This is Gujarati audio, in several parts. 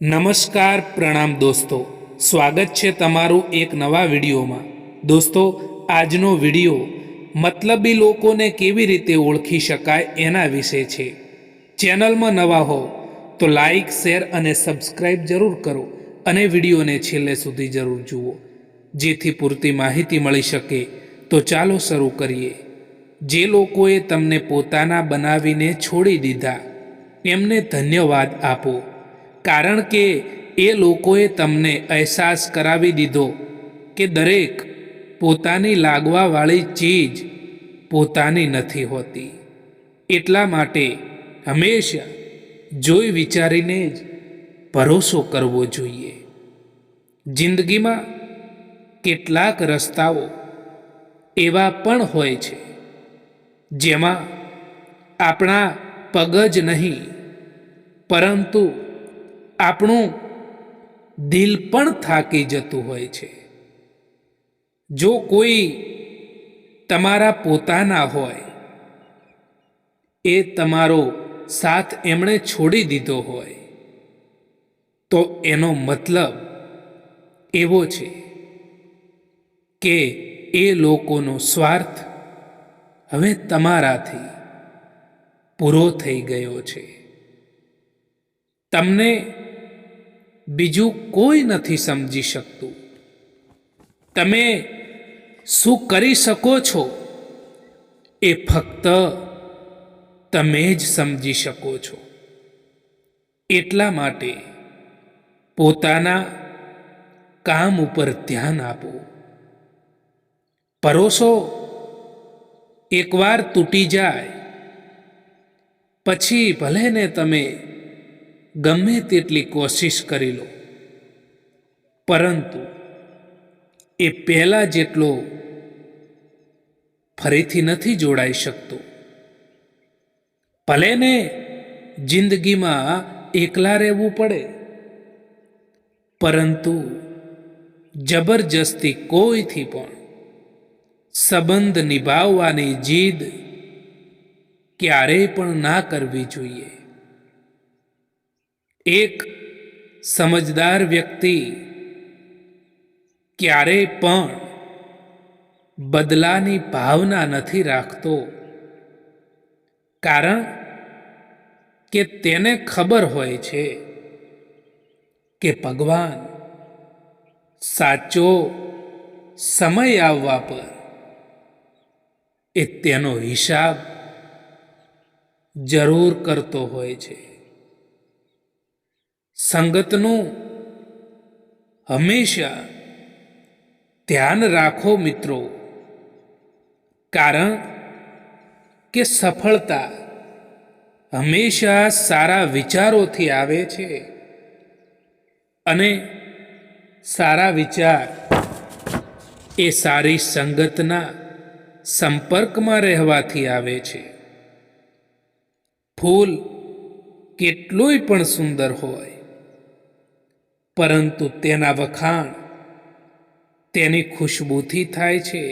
નમસ્કાર પ્રણામ દોસ્તો, સ્વાગત છે તમારું એક નવા વિડીયોમાં। દોસ્તો, આજનો વિડીયો મતલબી લોકોને કેવી રીતે ઓળખી શકાય એના વિશે છે। ચેનલમાં નવા હો તો લાઈક, શેર અને સબસ્ક્રાઈબ જરૂર કરો અને વિડીયોને છેલ્લે સુધી જરૂર જુઓ, જેથી પૂરતી માહિતી મળી શકે। તો ચાલો શરૂ કરીએ। જે લોકોએ તમને પોતાના બનાવીને છોડી દીધા એમને ધન્યવાદ આપો, કારણ કે એ લોકોએ તમને અહેસાસ કરાવી દીધો કે દરેક પોતાની લાગવાવાળી ચીજ પોતાની નથી હોતી। એટલા માટે હંમેશા જોઈ વિચારીને જ ભરોસો કરવો જોઈએ। જિંદગીમાં કેટલાક રસ્તાઓ એવા પણ હોય છે જેમાં આપણા પગ જ નહીં પરંતુ આપણું દિલ પણ થાકી જતું હોય છે। જો કોઈ તમારા પોતાના હોય, એ તમારો સાથ એમણે છોડી દીધો હોય, તો એનો મતલબ એવો છે કે એ લોકોનો સ્વાર્થ હવે તમારાથી પૂરો થઈ ગયો છે। તમને બીજું કોઈ નથી સમજી શકતું। તમે શું કરી શકો છો એ ફક્ત તમે જ સમજી શકો છો। એટલા માટે પોતાના કામ ઉપર ધ્યાન આપો। ભરોસો એકવાર તૂટી જાય પછી ભલે ને તમે ગમે તેટલી કોશિશ કરી લો, પરંતુ એ પહેલાં જેટલો ફરીથી નથી જોડાઈ શકતો। ભલે ને જિંદગીમાં એકલા રહેવું પડે, પરંતુ જબરજસ્તી કોઈથી પણ સંબંધ નિભાવવાની જીદ ક્યારેય પણ ના કરવી જોઈએ। એક સમજદાર વ્યક્તિ ક્યારેય પણ બદલાની ભાવના નથી રાખતો, કારણ કે તેને ખબર હોય છે કે ભગવાન સાચો સમય આવવા પર એ તેનો હિસાબ જરૂર કરતો હોય છે। સંગતનું હંમેશા ધ્યાન રાખો મિત્રો, કારણ કે સફળતા હંમેશા સારા વિચારોથી આવે છે અને સારા વિચાર એ સારી સંગતના સંપર્કમાં રહેવાથી આવે છે। ફૂલ કેટલુંય પણ સુંદર હોય, પરંતુ તેના વખાણ તેની ખુશ્બુથી થાય છે।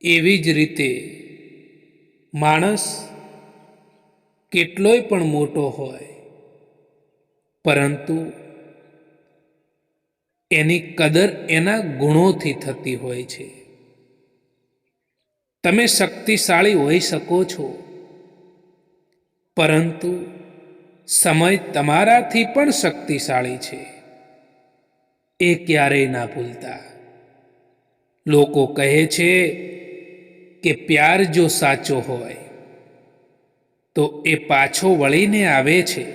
એવી જ રીતે માણસ કેટલોય પણ મોટો હોય, પરંતુ એની કદર એના ગુણોથી થતી હોય છે। તમે શક્તિશાળી હોઈ શકો છો, પરંતુ સમય તમારાથી પણ શક્તિશાળી છે, એ ક્યારેય ના ભૂલતા। લોકો કહે છે કે પ્યાર જો સાચો હોય તો એ પાછો વળીને આવે છે,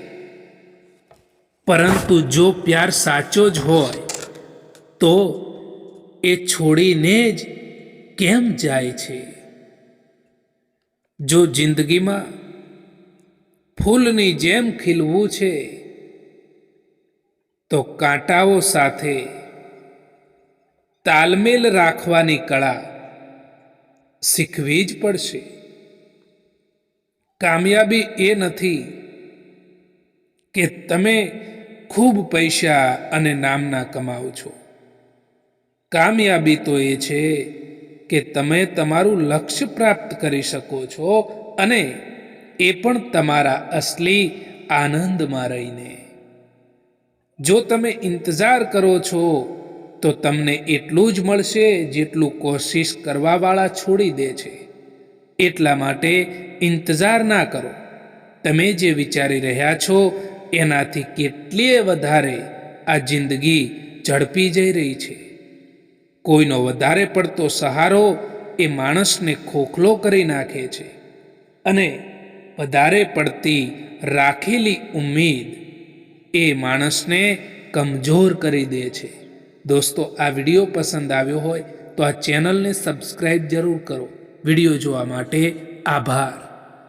પરંતુ જો પ્યાર સાચો જ હોય તો એ છોડીને જ કેમ જાય છે? જો જિંદગીમાં ફૂલની જેમ ખીલવું છે તો કાંટાઓ સાથે તાલમેલ રાખવાની કળા શીખવી જ પડશે। કામયાબી એ નથી કે તમે ખૂબ પૈસા અને નામના કમાઓ છો। કામયાબી તો એ છે કે તમે તમારું લક્ષ્ય પ્રાપ્ત કરી શકો છો, અને એ પણ તમારા અસલી આનંદમાં રહીને। જો તમે ઇંતજાર કરો છો તો તમને એટલું જ મળશે જેટલું કોશિશ કરવાવાળા છોડી દે છે. એટલા માટે ઇંતજાર ના કરો. તમે જે વિચારી રહ્યા છો એનાથી કેટલીય વધારે આ જિંદગી ઝડપી જઈ રહી છે. કોઈનો વધારે પડતો સહારો એ માણસને ખોખલો કરી નાખે છે અને વધારે પડતી રાખેલી ઉમ્મીદ એ માણસને કમજોર કરી દે છે. દોસ્તો, આ વિડીયો પસંદ આવ્યો હોય તો આ ચેનલને સબસ્ક્રાઈબ જરૂર કરો. વિડીયો જોવા માટે આભાર.